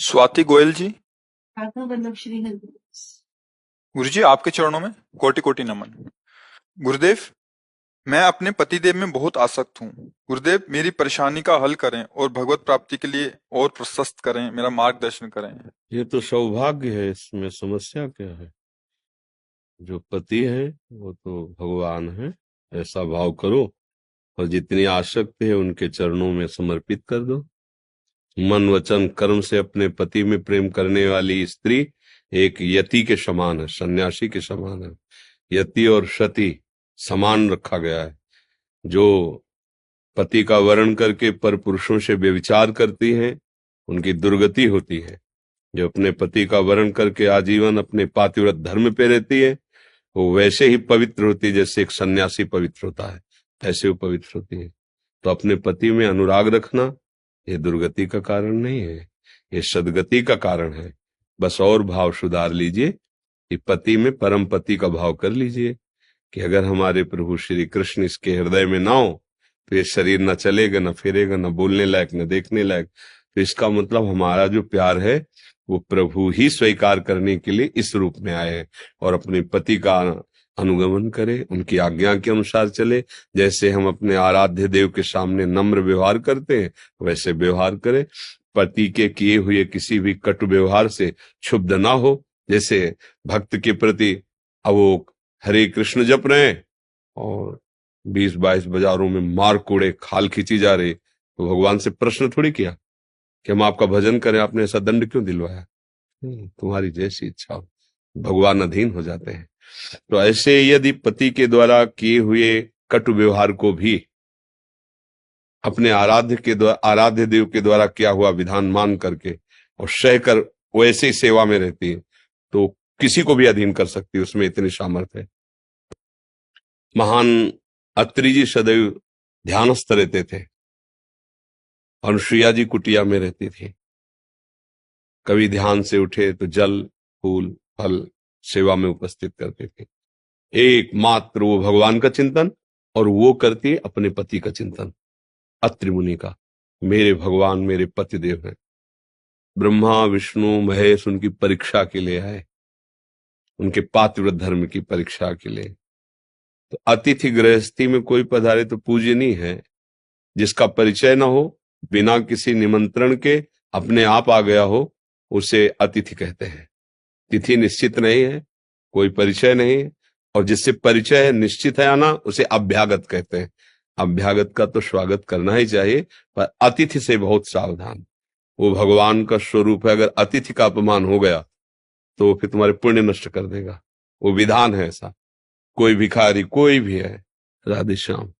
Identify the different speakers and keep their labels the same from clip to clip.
Speaker 1: स्वाति गोयल जी।
Speaker 2: ठाकुर वल्लभ श्री हरि।
Speaker 1: गुरु जी आपके चरणों में कोटि कोटि नमन। गुरुदेव, मैं अपने पतिदेव में बहुत आसक्त हूँ। गुरुदेव, मेरी परेशानी का हल करें और भगवत प्राप्ति के लिए और प्रशस्त करें, मेरा मार्गदर्शन करें।
Speaker 3: ये तो सौभाग्य है, इसमें समस्या क्या है? जो पति है वो तो भगवान है, ऐसा भाव करो और जितनी आसक्ति है उनके चरणों में समर्पित कर दो। मन वचन कर्म से अपने पति में प्रेम करने वाली स्त्री एक यति के समान है, सन्यासी के समान है। यति और सती समान रखा गया है। जो पति का वर्ण करके पर पुरुषों से व्यभिचार करती है उनकी दुर्गति होती है। जो अपने पति का वर्ण करके आजीवन अपने पातिव्रत धर्म पे रहती है वो वैसे ही पवित्र होती है जैसे एक सन्यासी पवित्र होता है, ऐसे वो पवित्र होती है। तो अपने पति में अनुराग रखना ये दुर्गति का कारण नहीं है, ये सदगति का कारण है। बस और भाव सुधार लीजिए कि पति में परम पति का भाव कर लीजिए कि अगर हमारे प्रभु श्री कृष्ण इसके हृदय में ना हो तो ये शरीर न चलेगा, न फिरेगा, न बोलने लायक, न देखने लायक। तो इसका मतलब हमारा जो प्यार है वो प्रभु ही स्वीकार करने के लिए इस रूप में आए हैं और अपने पति का अनुगमन करे, उनकी आज्ञा के अनुसार चले। जैसे हम अपने आराध्य देव के सामने नम्र व्यवहार करते हैं वैसे व्यवहार करे। पति के किए हुए किसी भी कटु व्यवहार से क्षुब्ध ना हो। जैसे भक्त के प्रति अब वो हरे कृष्ण जप रहे हैं और 20-22 बाजारों में मार कूड़े खाल खींची जा रही, तो भगवान से प्रश्न थोड़ी किया कि हम आपका भजन करें, आपने ऐसा दंड क्यों दिलवाया? तुम्हारी जैसी इच्छा हो। भगवान अधीन हो जाते हैं। तो ऐसे यदि पति के द्वारा किए हुए कटु व्यवहार को भी अपने आराध्य देव के द्वारा किया हुआ विधान मान करके और सहकर वैसे ही सेवा में रहती है तो किसी को भी अधीन कर सकती है, उसमें इतनी सामर्थ्य है। महान अत्रि जी सदैव ध्यानस्थ रहते थे। अनुसुईया जी कुटिया में रहती थी। कभी ध्यान से उठे तो जल फूल फल सेवा में उपस्थित करते थे। एकमात्र वो भगवान का चिंतन और वो करती अपने पति का चिंतन। अत्रि मुनि का मेरे भगवान मेरे पति देव हैं। ब्रह्मा विष्णु महेश उनकी परीक्षा के लिए आए, उनके पातिव्रत धर्म की परीक्षा के लिए। तो अतिथि गृहस्थी में कोई पधारे तो पूजनीय है। जिसका परिचय ना हो, बिना किसी निमंत्रण के अपने आप आ गया हो, उसे अतिथि कहते हैं। तिथि निश्चित नहीं है, कोई परिचय नहीं है, और जिससे परिचय है निश्चित है आना, उसे अभ्यागत कहते हैं। अभ्यागत का तो स्वागत करना ही चाहिए, पर अतिथि से बहुत सावधान। वो भगवान का स्वरूप है। अगर अतिथि का अपमान हो गया तो फिर तुम्हारे पुण्य नष्ट कर देगा। वो विधान है ऐसा। कोई भिखारी कोई भी है, राधे श्याम,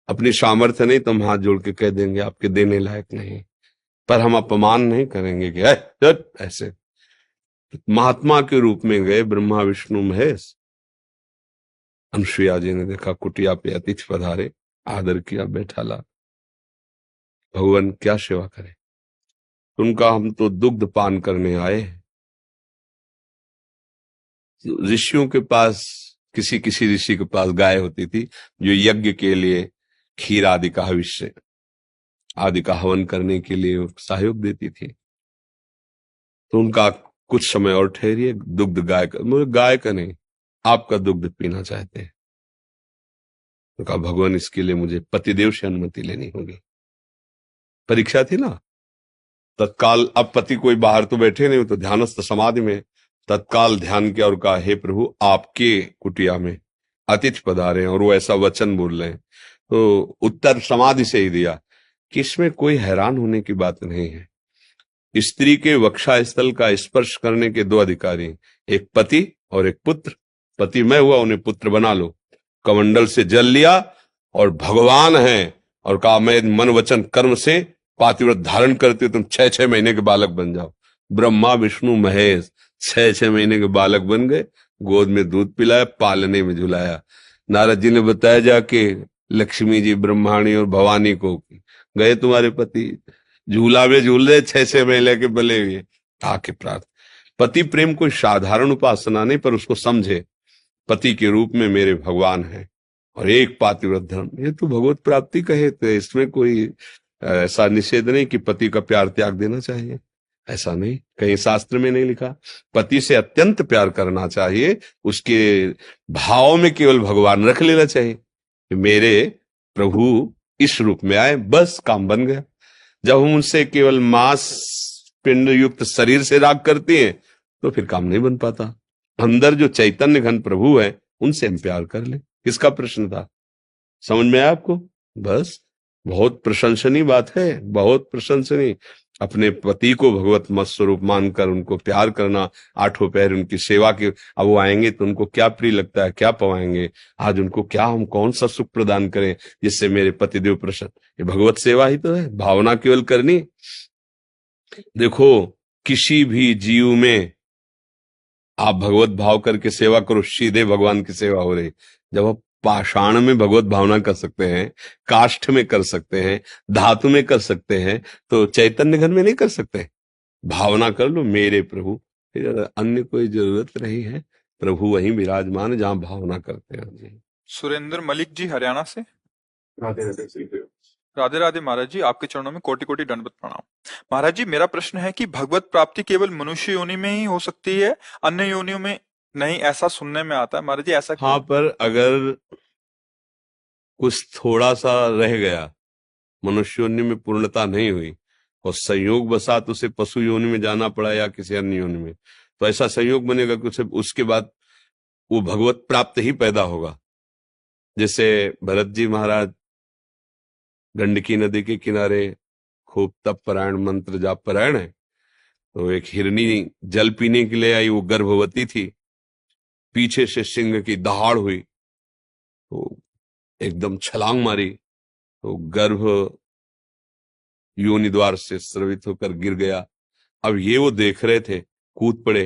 Speaker 3: अपनी सामर्थ्य नहीं तो हम हाथ जोड़ के कह देंगे आपके देने लायक नहीं, पर हम अपमान नहीं करेंगे कि ऐसे। महात्मा के रूप में गए ब्रह्मा विष्णु महेश। अनुसुईया जी ने देखा कुटिया पे अतिथि पधारे, आदर किया, बैठा ला। भगवान क्या सेवा करे? उनका हम तो दुग्ध पान करने आए। ऋषियों के पास किसी किसी ऋषि के पास गाय होती थी जो यज्ञ के लिए खीर आदि का हविष्य आदि का हवन करने के लिए सहयोग देती थी। तो उनका कुछ समय और ठहरिए, दुग्ध गाय का, मुझे गाय का नहीं आपका दुग्ध पीना चाहते हैं। तो कहा भगवान इसके लिए मुझे पतिदेव से अनुमति लेनी होगी। परीक्षा थी ना तत्काल। अब पति कोई बाहर तो बैठे नहीं, तो ध्यानस्थ समाधि में तत्काल ध्यान किया और कहा हे प्रभु आपके कुटिया में अतिथि पधारे और वो ऐसा वचन बोल रहे हैं। तो उत्तर समाधि से ही दिया कि इसमें कोई हैरान होने की बात नहीं है। स्त्री के वक्षा स्थल का स्पर्श करने के दो अधिकारी, एक पति और एक पुत्र। पति मैं हुआ, उन्हें पुत्र बना लो। कमंडल से जल लिया और भगवान है और कहा मैं मन वचन कर्म से पातिव्रत धारण करते तुम 6-6 महीने के बालक बन जाओ। ब्रह्मा विष्णु महेश 6-6 महीने के बालक बन गए। गोद में दूध पिलाया, पालने में झुलाया। नारद जी ने बताया जाके लक्ष्मी जी ब्रह्माणी और भवानी को, गए तुम्हारे पति झूला में झूल रहे 6-6 महीने के बले हुए। आके प्रार्थ पति प्रेम कोई साधारण उपासना नहीं, पर उसको समझे पति के रूप में मेरे भगवान है और एक पातिव्रत धर्म, ये तो भगवत प्राप्ति कहे। तो इसमें कोई ऐसा निषेध नहीं कि पति का प्यार त्याग देना चाहिए। ऐसा नहीं, कहीं शास्त्र में नहीं लिखा। पति से अत्यंत प्यार करना चाहिए, उसके भाव में केवल भगवान रख लेना चाहिए कि मेरे प्रभु इस रूप में आए, बस काम बन गया। जब हम उनसे केवल मांस पिंड युक्त शरीर से राग करते हैं तो फिर काम नहीं बन पाता। अंदर जो चैतन्य घन प्रभु है उनसे हम प्यार कर ले। किसका प्रश्न था, समझ में आया आपको? बस बहुत प्रशंसनीय बात है, बहुत प्रशंसनीय। अपने पति को भगवत मत स्वरूप मानकर उनको प्यार करना, आठों पैर उनकी सेवा के। अब वो आएंगे तो उनको क्या प्रिय लगता है, क्या पवाएंगे, आज उनको क्या हम कौन सा सुख प्रदान करें जिससे मेरे पतिदेव प्रसन्न। ये भगवत सेवा ही तो है, भावना केवल करनी। देखो किसी भी जीव में आप भगवत भाव करके सेवा करो, सीधे भगवान की सेवा हो रही। जब आप पाषाण में भगवत भावना कर सकते हैं, काष्ठ में कर सकते हैं, धातु में कर सकते हैं, तो चैतन्य घन में नहीं कर सकते? भावना कर लो मेरे प्रभु, फिर अन्य कोई जरूरत नहीं है। प्रभु वहीं विराजमान है जहां भावना करते हैं जी।
Speaker 1: सुरेंद्र मलिक जी हरियाणा से।
Speaker 4: राधे राधे श्री गुरु।
Speaker 1: राधे राधे महाराज जी, आपके चरणों में कोटि कोटि दंडवत प्रणाम। महाराज जी, मेरा प्रश्न है कि भगवत प्राप्ति केवल मनुष्य योनि में ही हो सकती है, अन्य योनियों में नहीं, ऐसा सुनने में आता है। महाराज जी ऐसा क्यों?
Speaker 3: हाँ, पर अगर कुछ थोड़ा सा रह गया, मनुष्य योनि में पूर्णता नहीं हुई और संयोग बसात उसे पशु योनि में जाना पड़ा या किसी अन्य योनि में, तो ऐसा संयोग बनेगा कि उसे उसके बाद वो भगवत प्राप्त ही पैदा होगा। जैसे भरत जी महाराज गंडकी नदी के किनारे खूब तप परायण, मंत्र जाप परायण है, तो एक हिरनी जल पीने के लिए आई, वो गर्भवती थी, पीछे से सिंह की दहाड़ हुई तो एकदम छलांग मारी, तो गर्भ योनि द्वार से स्रवित होकर गिर गया। अब ये वो देख रहे थे, कूद पड़े,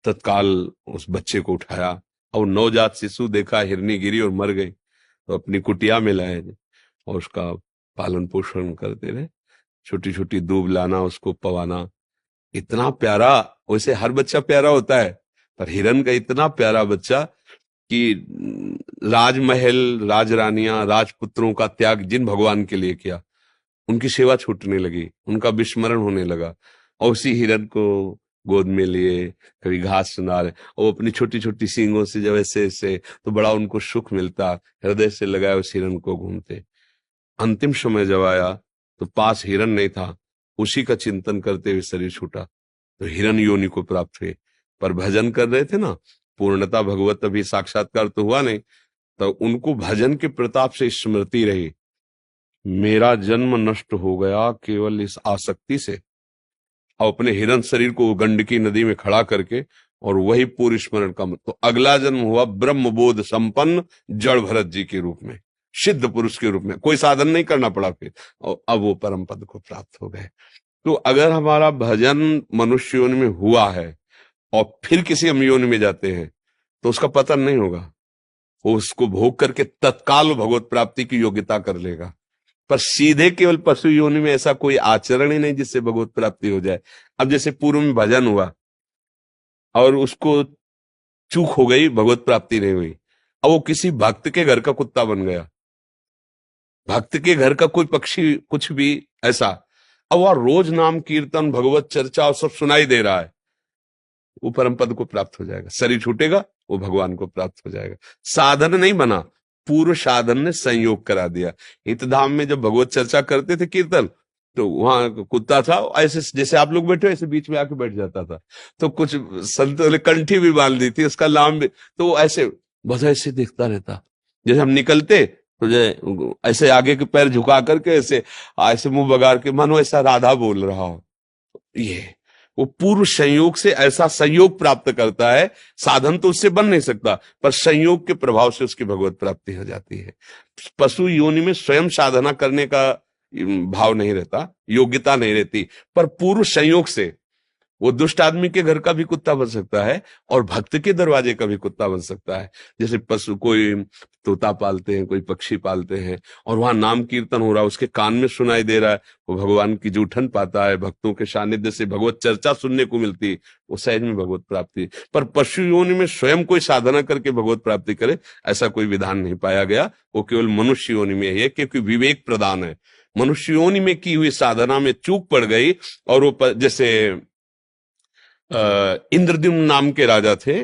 Speaker 3: तत्काल उस बच्चे को उठाया और नवजात शिशु देखा, हिरनी गिरी और मर गई, तो अपनी कुटिया में लाए और उसका पालन पोषण करते रहे। छोटी छोटी दूब लाना, उसको पवाना, इतना प्यारा। वैसे हर बच्चा प्यारा होता है, पर हिरन का इतना प्यारा बच्चा कि राजमहल, राजरानियां, राजपुत्रों का त्याग जिन भगवान के लिए किया, उनकी सेवा छूटने लगी, उनका विस्मरण होने लगा। और उसी हिरन को गोद में लिए, कभी घास सुना रहे, और अपनी छोटी छोटी सींगों से जब ऐसे ऐसे, तो बड़ा उनको सुख मिलता, हृदय से लगाए उस हिरन को घूमते। अंतिम समय जब आया तो पास हिरन नहीं था, उसी का चिंतन करते हुए शरीर छूटा, तो हिरन योनि को प्राप्त हुए। पर भजन कर रहे थे ना, पूर्णता भगवत अभी साक्षात्कार तो हुआ नहीं, तो उनको भजन के प्रताप से स्मृति रही, मेरा जन्म नष्ट हो गया केवल इस आसक्ति से। और अपने हिरन शरीर को गंडकी नदी में खड़ा करके और वही पूर्व स्मरण का, तो अगला जन्म हुआ ब्रह्मबोध संपन्न जड़ भरत जी के रूप में, सिद्ध पुरुष के रूप में, कोई साधन नहीं करना पड़ा फिर, और अब वो परम पद को प्राप्त हो गए। तो अगर हमारा भजन मनुष्य योनि में हुआ है और फिर किसी हम योनि में जाते हैं तो उसका पतन नहीं होगा, वो उसको भोग करके तत्काल भगवत प्राप्ति की योग्यता कर लेगा। पर सीधे केवल पशु योनि में ऐसा कोई आचरण ही नहीं जिससे भगवत प्राप्ति हो जाए। अब जैसे पूर्व में भजन हुआ और उसको चूक हो गई, भगवत प्राप्ति नहीं हुई, अब वो किसी भक्त के घर का कुत्ता बन गया, भक्त के घर का कोई पक्षी, कुछ भी ऐसा, अब वह रोज नाम कीर्तन, भगवत चर्चा और सब सुनाई दे रहा है, वो परम पद को प्राप्त हो जाएगा। शरीर छूटेगा, वो भगवान को प्राप्त हो जाएगा। साधन नहीं बना, पूर्व साधन ने संयोग करा दिया। हितधाम में जब भगवत चर्चा करते थे कीर्तन, तो वहां कुत्ता था, ऐसे जैसे आप लोग बैठे ऐसे बीच में आके बैठ जाता था, तो कुछ संतों ने कंठी भी बांध दी थी, उसका नाम भी, तो वो ऐसे बस ऐसे देखता रहता। जैसे हम निकलते तो जो ऐसे आगे के पैर झुका करके ऐसे ऐसे मुंह बगाड़ के, मानो ऐसा राधा बोल रहा हो। ये वो पूर्व संयोग से ऐसा संयोग प्राप्त करता है, साधन तो उससे बन नहीं सकता, पर संयोग के प्रभाव से उसकी भगवत प्राप्ति हो जाती है। पशु योनि में स्वयं साधना करने का भाव नहीं रहता, योग्यता नहीं रहती, पर पूर्व संयोग से वो दुष्ट आदमी के घर का भी कुत्ता बन सकता है और भक्त के दरवाजे का भी कुत्ता बन सकता है। जैसे पशु, कोई तोता पालते हैं, कोई पक्षी पालते हैं, और वहां नाम कीर्तन हो रहा है, उसके कान में सुनाई दे रहा है, वो भगवान की जूठन पाता है, भक्तों के सानिध्य से भगवत चर्चा सुनने को मिलती, वो सहज में भगवत प्राप्ति। पर पशु योनि में स्वयं कोई साधना करके भगवत प्राप्ति करे, ऐसा कोई विधान नहीं पाया गया। वो केवल मनुष्य योनि में है, क्योंकि विवेक प्रदान है। मनुष्य योनि में की हुई साधना में चूक पड़ गई और वो जैसे इंद्रद्युम्न नाम के राजा थे,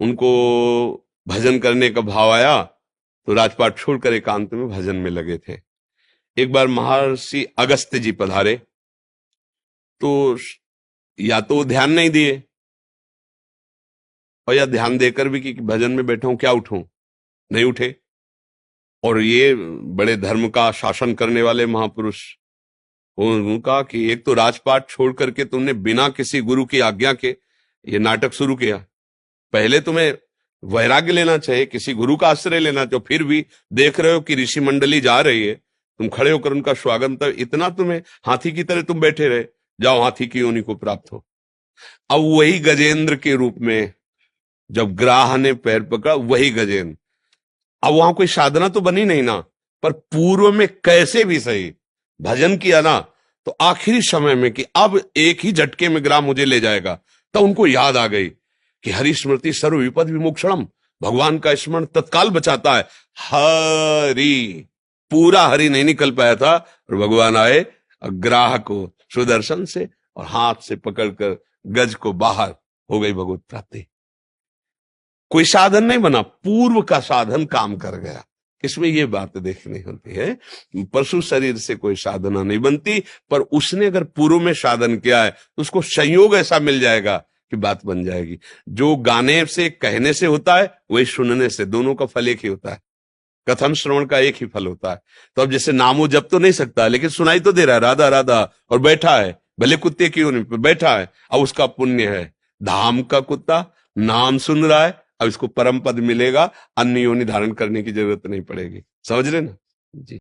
Speaker 3: उनको भजन करने का भाव आया तो राजपाट छोड़कर एकांत में भजन में लगे थे। एक बार महर्षि अगस्त्य जी पधारे तो या तो ध्यान नहीं दिए और या ध्यान देकर भी कि भजन में बैठा हूं क्या उठूं, नहीं उठे। और ये बड़े धर्म का शासन करने वाले महापुरुष, उन्होंने कहा कि एक तो राजपाट छोड़ करके तुमने बिना किसी गुरु की आज्ञा के ये नाटक शुरू किया, पहले तुम्हें वैराग्य लेना चाहिए, किसी गुरु का आश्रय लेना चाहिए। फिर भी देख रहे हो कि ऋषि मंडली जा रही है, तुम खड़े होकर उनका स्वागत, इतना तुम्हें हाथी की तरह तुम बैठे रहे, जाओ हाथी की योनि को प्राप्त हो। अब वही गजेंद्र के रूप में जब ग्राह ने पैर पकड़ा, वही गजेंद्र, अब वहां कोई साधना तो बनी नहीं ना, पर पूर्व में कैसे भी सही भजन किया ना, तो आखिरी समय में कि अब एक ही झटके में ग्राह मुझे ले जाएगा, तो उनको याद आ गई कि हरि स्मृति सर्व विपद विमोक्षणम, भगवान का स्मरण तत्काल बचाता है। हरि, पूरा हरि नहीं निकल पाया था और भगवान आए ग्राह को सुदर्शन से और हाथ से पकड़कर गज को बाहर, हो गई भगवत प्राप्ति। कोई साधन नहीं बना, पूर्व का साधन काम कर गया। इसमें ये बात देखनी होती है, पशु शरीर से कोई साधना नहीं बनती, पर उसने अगर पूर्व में साधन किया है तो उसको संयोग ऐसा मिल जाएगा कि बात बन जाएगी। जो गाने से कहने से होता है वही सुनने से, दोनों का फल एक ही होता है, कथन श्रवण का एक ही फल होता है। तो अब जैसे नामो जप तो नहीं सकता, लेकिन सुनाई तो दे रहा है राधा राधा, और बैठा है भले कुत्ते की योनि पे बैठा है, अब उसका पुण्य है, धाम का कुत्ता नाम सुन रहा है, अब इसको परम पद मिलेगा, अन्य योनि धारण करने की जरूरत नहीं पड़ेगी। समझ रहे ना जी।